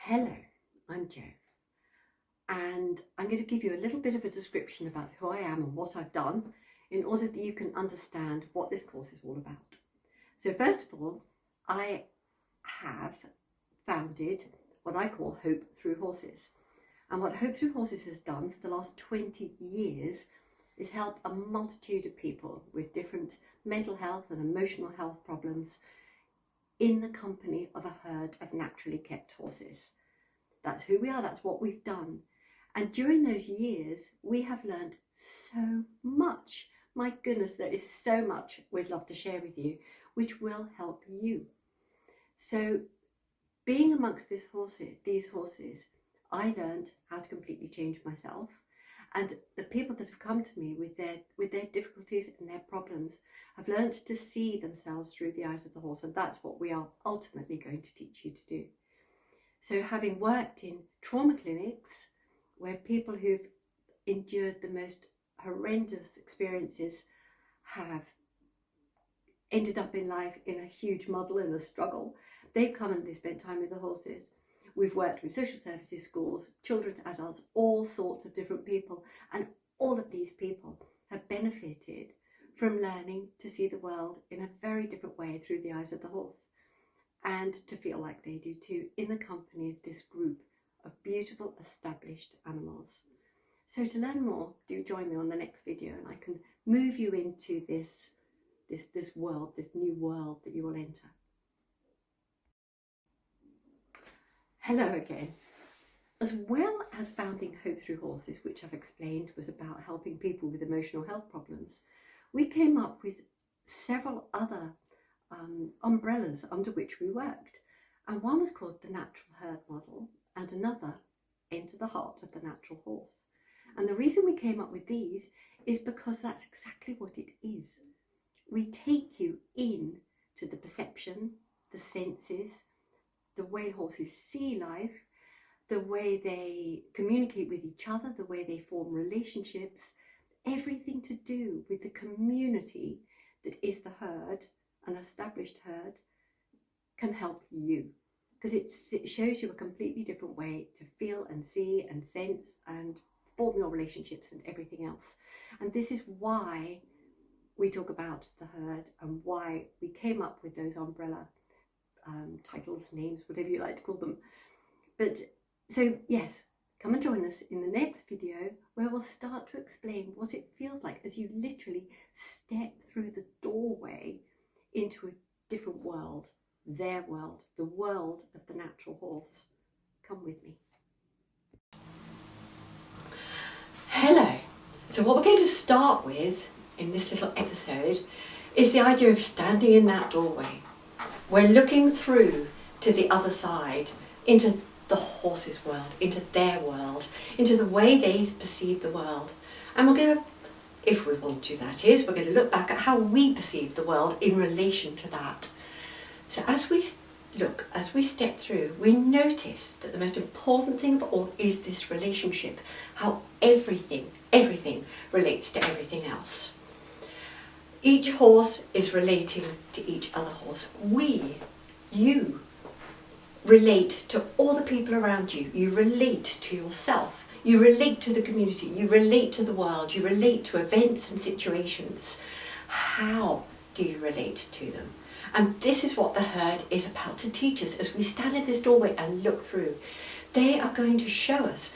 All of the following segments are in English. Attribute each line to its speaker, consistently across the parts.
Speaker 1: Hello, I'm Jo, and I'm going to give you a little bit of a description about who I am and what I've done in order that you can understand what this course is all about. So first of all, I have founded what I call Hope Through Horses. And what Hope Through Horses has done for the last 20 years is help a multitude of people with different mental health and emotional health problems in the company of a herd of naturally kept horses. That's who we are, that's what we've done. And during those years, we have learned so much. My goodness, there is so much we'd love to share with you, which will help you. So being amongst these horses, I learned how to completely change myself. And the people that have come to me with their difficulties and their problems have learned to see themselves through the eyes of the horse. And that's what we are ultimately going to teach you to do. So having worked in trauma clinics where people who've endured the most horrendous experiences have ended up in life in a huge muddle and a struggle, they've come and they spent time with the horses. We've worked with social services, schools, children's, adults, all sorts of different people, and all of these people have benefited from learning to see the world in a very different way through the eyes of the horse, and to feel like they do too in the company of this group of beautiful established animals. So to learn more, do join me on the next video and I can move you into this world, this new world that you will enter. Hello again. As well as founding Hope Through Horses, which I've explained was about helping people with emotional health problems, we came up with several other umbrellas under which we worked. And one was called the Natural Herd Model and another Enter the Heart of the Natural Horse. And the reason we came up with these is because that's exactly what it is. We take you in to the perception, the senses, the way horses see life, the way they communicate with each other, the way they form relationships, everything to do with the community that is the herd, an established herd, can help you. Because it shows you a completely different way to feel and see and sense and form your relationships and everything else. And this is why we talk about the herd and why we came up with those umbrella titles, names, whatever you like to call them. But so yes, come and join us in the next video where we'll start to explain what it feels like as you literally step through the doorway into a different world, their world, the world of the natural horse. Come with me. Hello. So what we're going to start with in this little episode is the idea of standing in that doorway. We're looking through to the other side, into the horse's world, into their world, into the way they perceive the world. And we're going to, if we want to, that is, we're going to look back at how we perceive the world in relation to that. So as we look, as we step through, we notice that the most important thing of all is this relationship, how everything relates to everything else. Each horse is relating to each other horse. You relate to all the people around you. You relate to yourself. You relate to the community. You relate to the world. You relate to events and situations. How do you relate to them? And this is what the herd is about to teach us as we stand in this doorway and look through. They are going to show us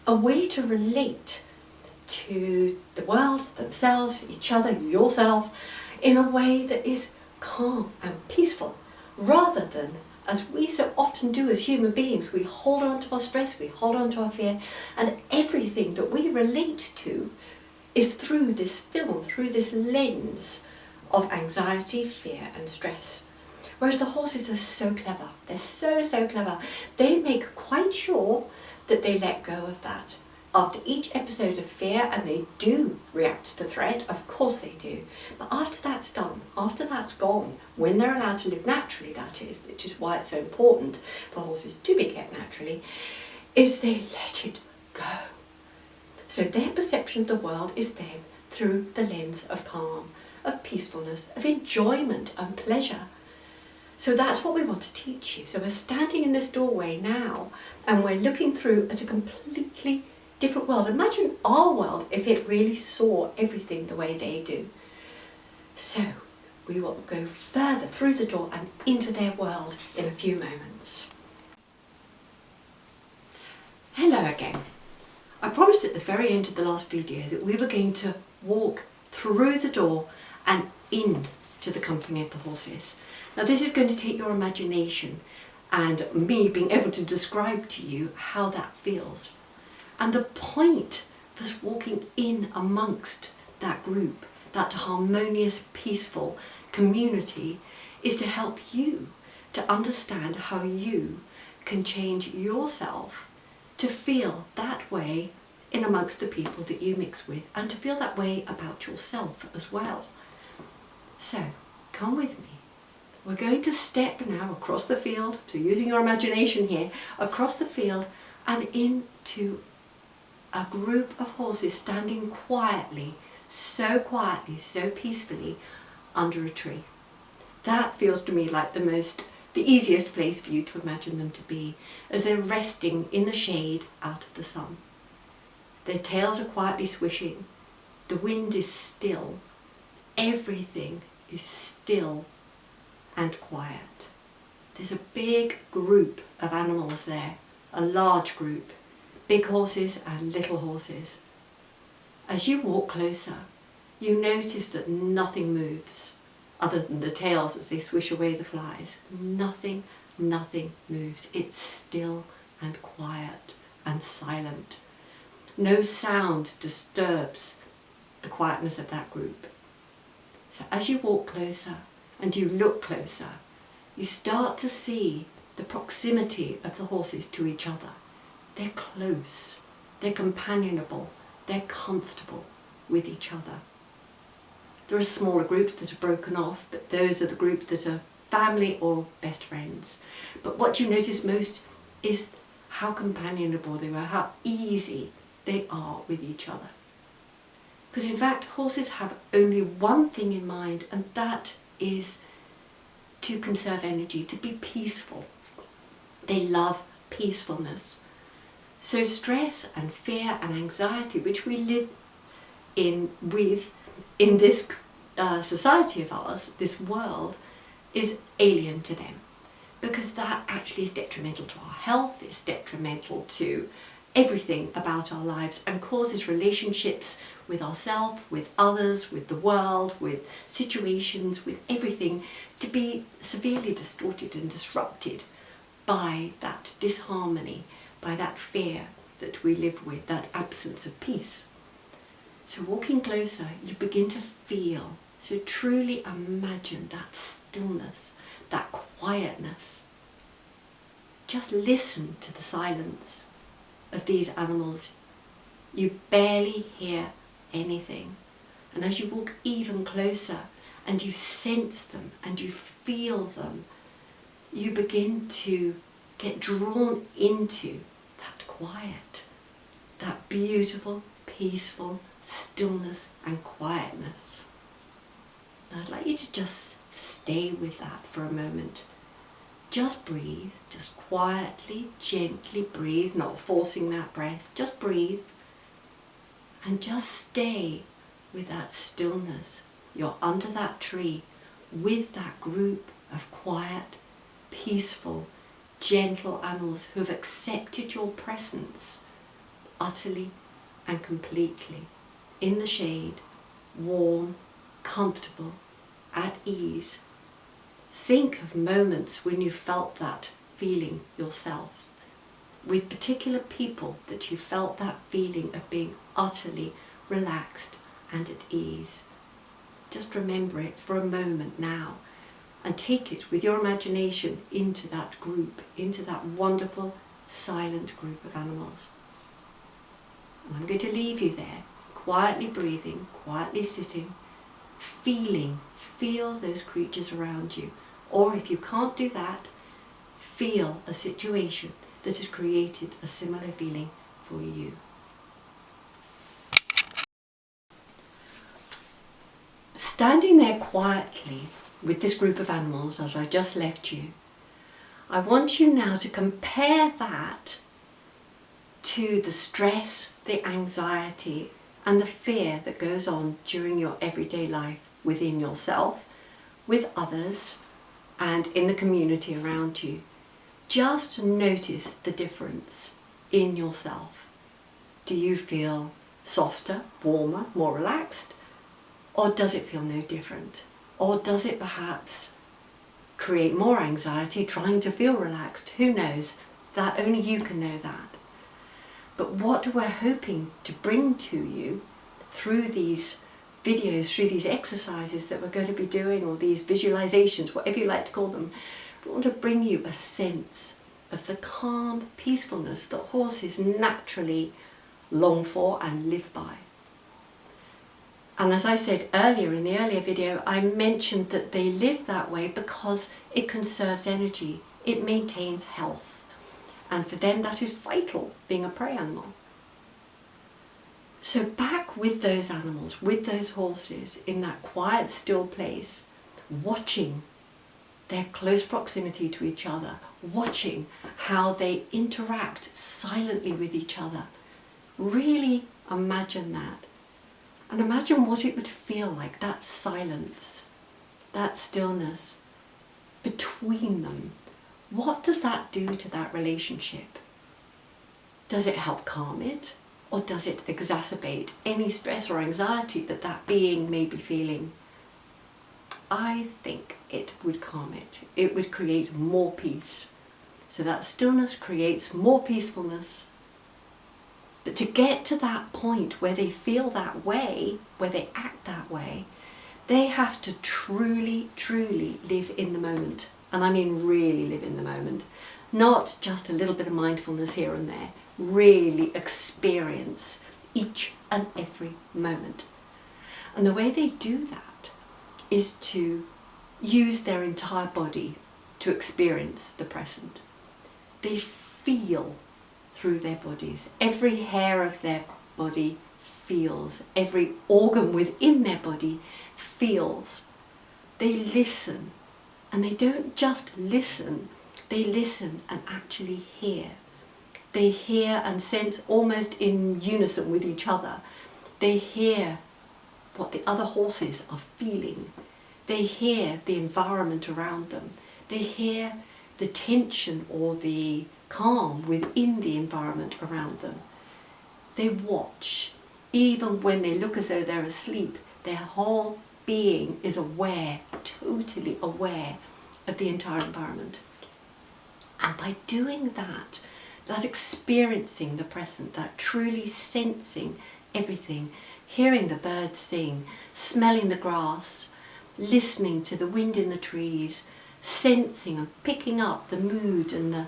Speaker 1: a way to relate to the world, themselves, each other, yourself, in a way that is calm and peaceful, rather than, as we so often do as human beings, we hold on to our stress, we hold on to our fear, and everything that we relate to is through this film, through this lens of anxiety, fear and stress. Whereas the horses are so clever, they're so clever, they make quite sure that they let go of that. After each episode of fear, and they do react to the threat, of course they do, but after that's done, after that's gone, when they're allowed to live naturally, that is, which is why it's so important for horses to be kept naturally, is they let it go. So their perception of the world is then through the lens of calm, of peacefulness, of enjoyment and pleasure. So that's what we want to teach you. So we're standing in this doorway now and we're looking through at a completely different world. Imagine our world if it really saw everything the way they do. So we will go further through the door and into their world in a few moments. Hello again. I promised at the very end of the last video that we were going to walk through the door and into the company of the horses. Now this is going to take your imagination and me being able to describe to you how that feels. And the point of us walking in amongst that group, that harmonious, peaceful community, is to help you to understand how you can change yourself to feel that way in amongst the people that you mix with, and to feel that way about yourself as well. So come with me. We're going to step now across the field, so using your imagination here, across the field and into a group of horses standing quietly, so peacefully under a tree. That feels to me like the easiest place for you to imagine them to be, as they're resting in the shade out of the sun. Their tails are quietly swishing, the wind is still, everything is still and quiet. There's a big group of animals there, a large group, big horses and little horses. As you walk closer, you notice that nothing moves, other than the tails as they swish away the flies. Nothing moves. It's still and quiet and silent. No sound disturbs the quietness of that group. So as you walk closer and you look closer, you start to see the proximity of the horses to each other. They're close, they're companionable, they're comfortable with each other. There are smaller groups that are broken off, but those are the groups that are family or best friends. But what you notice most is how companionable they are, how easy they are with each other. Because in fact, horses have only one thing in mind, and that is to conserve energy, to be peaceful. They love peacefulness. So stress and fear and anxiety, which we live in this society of ours, this world, is alien to them, because that actually is detrimental to our health, it's detrimental to everything about our lives, and causes relationships with ourselves, with others, with the world, with situations, with everything to be severely distorted and disrupted by that disharmony, by that fear that we live with, that absence of peace. So walking closer, you begin to feel, so truly imagine that stillness, that quietness. Just listen to the silence of these animals. You barely hear anything. And as you walk even closer and you sense them and you feel them, you begin to get drawn into that quiet, that beautiful, peaceful stillness and quietness. Now I'd like you to just stay with that for a moment. Just breathe, just quietly, gently breathe, not forcing that breath, just breathe. And just stay with that stillness. You're under that tree with that group of quiet, peaceful, gentle animals who have accepted your presence utterly and completely, in the shade, warm, comfortable, at ease. Think of moments when you felt that feeling yourself, with particular people that you felt that feeling of being utterly relaxed and at ease. Just remember it for a moment now, and take it with your imagination into that group, into that wonderful, silent group of animals. And I'm going to leave you there, quietly breathing, quietly sitting, feel those creatures around you. Or if you can't do that, feel a situation that has created a similar feeling for you. Standing there quietly with this group of animals as I just left you, I want you now to compare that to the stress, the anxiety and the fear that goes on during your everyday life within yourself, with others and in the community around you. Just notice the difference in yourself. Do you feel softer, warmer, more relaxed? Or does it feel no different? Or does it perhaps create more anxiety trying to feel relaxed? Who knows? That only you can know that. But what we're hoping to bring to you through these videos, through these exercises that we're going to be doing, or these visualizations, whatever you like to call them, we want to bring you a sense of the calm peacefulness that horses naturally long for and live by. And as I said earlier in the earlier video, I mentioned that they live that way because it conserves energy, it maintains health. And for them that is vital, being a prey animal. So back with those animals, with those horses, in that quiet, still place, watching their close proximity to each other, watching how they interact silently with each other. Really imagine that. And imagine what it would feel like, that silence, that stillness between them. What does that do to that relationship? Does it help calm it? Or does it exacerbate any stress or anxiety that that being may be feeling? I think it would calm it. It would create more peace. So that stillness creates more peacefulness. But to get to that point where they feel that way, where they act that way, they have to truly, truly live in the moment. And I mean really live in the moment. Not just a little bit of mindfulness here and there. Really experience each and every moment. And the way they do that is to use their entire body to experience the present. They feel through their bodies. Every hair of their body feels. Every organ within their body feels. They listen. And they don't just listen, they listen and actually hear. They hear and sense almost in unison with each other. They hear what the other horses are feeling. They hear the environment around them. They hear the tension or the calm within the environment around them. They watch. Even when they look as though they're asleep, their whole being is aware, totally aware of the entire environment. And by doing that, that experiencing the present, that truly sensing everything, hearing the birds sing, smelling the grass, listening to the wind in the trees, sensing and picking up the mood and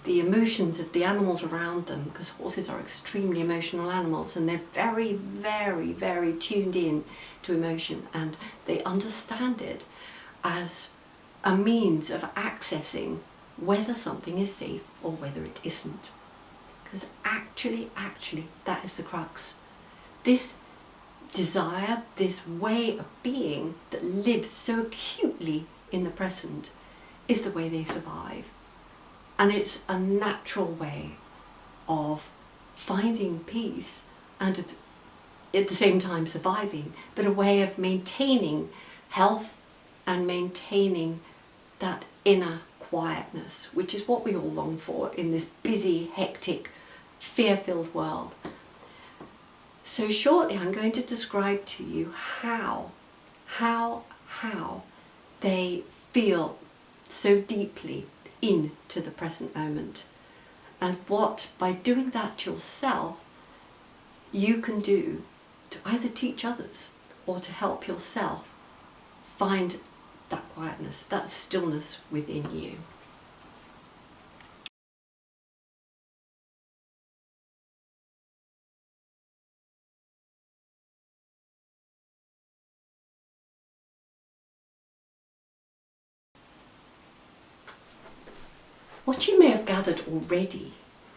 Speaker 1: the emotions of the animals around them, because horses are extremely emotional animals and they're very, very, very tuned in to emotion, and they understand it as a means of accessing whether something is safe or whether it isn't. Because actually, that is the crux. This desire, this way of being that lives so acutely in the present is the way they survive. And it's a natural way of finding peace and of, at the same time surviving, but a way of maintaining health and maintaining that inner quietness, which is what we all long for in this busy, hectic, fear-filled world. So shortly I'm going to describe to you how they feel so deeply into the present moment, and what, by doing that yourself, you can do to either teach others or to help yourself find that quietness, that stillness within you. What you may have gathered already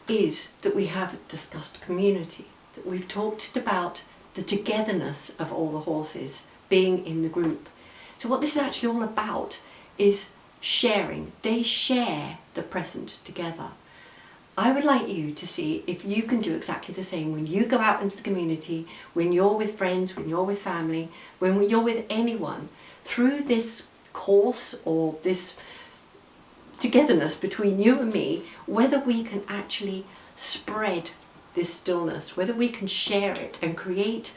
Speaker 1: is that we have discussed community, that we've talked about the togetherness of all the horses being in the group. So what this is actually all about is sharing. They share the present together. I would like you to see if you can do exactly the same when you go out into the community, when you're with friends, when you're with family, when you're with anyone, through this course or this togetherness between you and me, whether we can actually spread this stillness, whether we can share it and create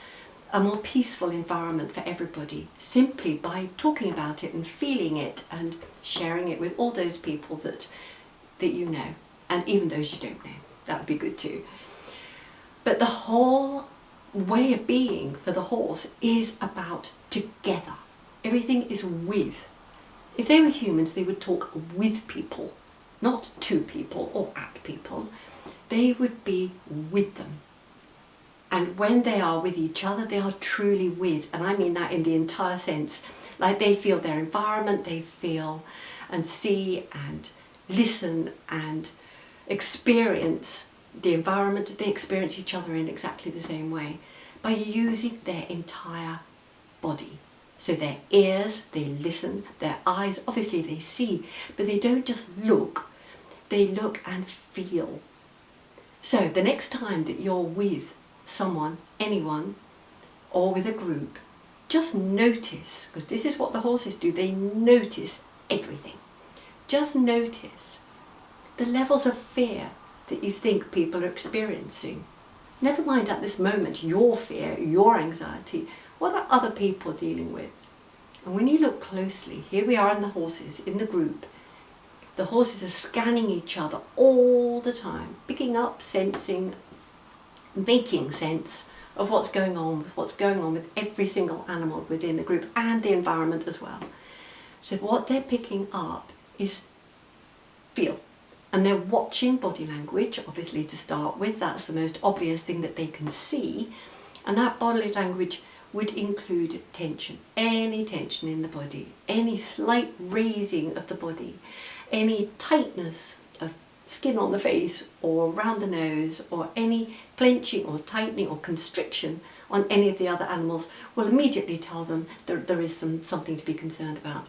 Speaker 1: a more peaceful environment for everybody, simply by talking about it and feeling it and sharing it with all those people that you know, and even those you don't know. That would be good too. But the whole way of being for the horse is about together. Everything is with. If they were humans, they would talk with people, not to people or at people. They would be with them. And when they are with each other, they are truly with. And I mean that in the entire sense. Like they feel their environment, they feel and see and listen and experience the environment. They experience each other in exactly the same way by using their entire body. So their ears, they listen, their eyes, obviously they see, but they don't just look, they look and feel. So the next time that you're with someone, anyone, or with a group, just notice, because this is what the horses do, they notice everything. Just notice the levels of fear that you think people are experiencing. Never mind at this moment your fear, your anxiety, what are other people dealing with? And when you look closely, here we are in the horses, in the group. The horses are scanning each other all the time, picking up, sensing, making sense of what's going on with every single animal within the group and the environment as well. So what they're picking up is feel. And they're watching body language, obviously, to start with. That's the most obvious thing that they can see. And that body language would include tension, any tension in the body, any slight raising of the body, any tightness of skin on the face or around the nose, or any clenching or tightening or constriction on any of the other animals will immediately tell them there is something to be concerned about.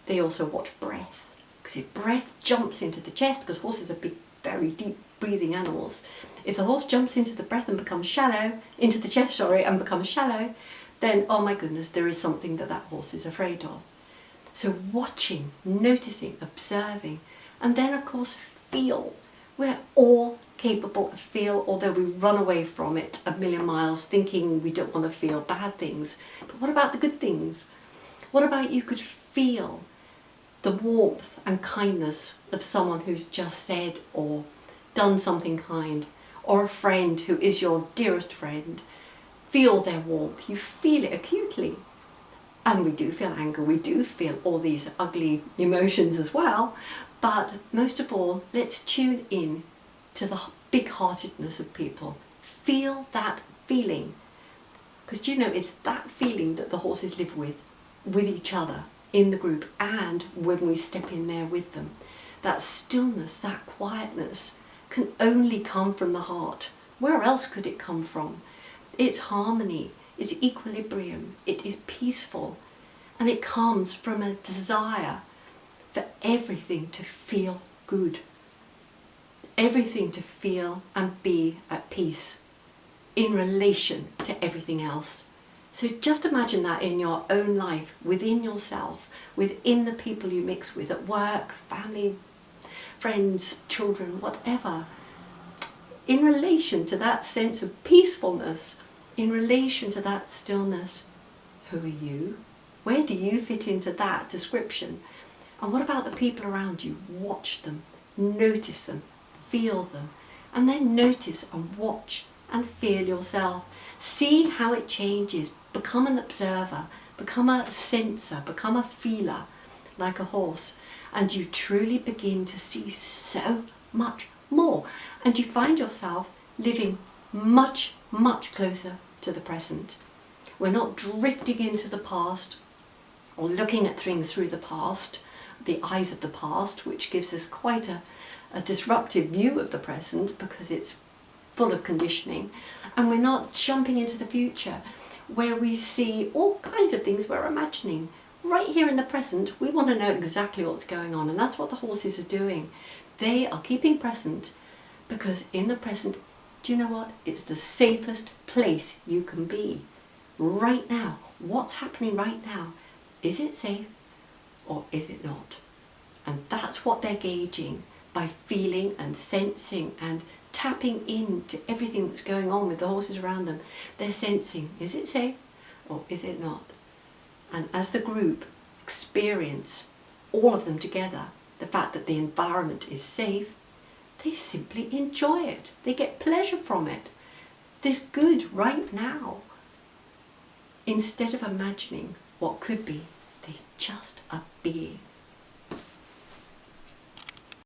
Speaker 1: They also watch breath, because if breath jumps into the chest, because horses are big, very deep breathing animals, if the horse jumps into the breath and becomes shallow, into the chest, and becomes shallow, then, oh my goodness, there is something that horse is afraid of. So watching, noticing, observing, and then of course feel. We're all capable of feel, although we run away from it a million miles thinking we don't want to feel bad things. But what about the good things? What about you could feel the warmth and kindness of someone who's just said or done something kind, or a friend who is your dearest friend? Feel their warmth. You feel it acutely. And we do feel anger, we do feel all these ugly emotions as well, but most of all, let's tune in to the big-heartedness of people. Feel that feeling, because do you know, it's that feeling that the horses live with each other, in the group, and when we step in there with them. That stillness, that quietness can only come from the heart. Where else could it come from? It's harmony, it's equilibrium, it is peaceful, and it comes from a desire for everything to feel good, everything to feel and be at peace in relation to everything else. So just imagine that in your own life, within yourself, within the people you mix with at work, family, friends, children, whatever. In relation to that sense of peacefulness, in relation to that stillness, who are you? Where do you fit into that description? And what about the people around you? Watch them, notice them, feel them, and then notice and watch and feel yourself. See how it changes. Become an observer, become a sensor, become a feeler like a horse, and you truly begin to see so much more. And you find yourself living much, much closer to the present. We're not drifting into the past or looking at things through the past, the eyes of the past, which gives us quite a disruptive view of the present because it's full of conditioning. And we're not jumping into the future. where we see all kinds of things we're imagining. Right here in the present, we want to know exactly what's going on, and that's what the horses are doing. They are keeping present because in the present, do you know what? It's the safest place you can be. Right now, what's happening right now? Is it safe or is it not? And that's what they're gauging by feeling and sensing and tapping into everything that's going on with the horses around them. They're sensing, is it safe or is it not? And as the group experience, all of them together, the fact that the environment is safe, they simply enjoy it. They get pleasure from it. This good right now. Instead of imagining what could be, they just are being.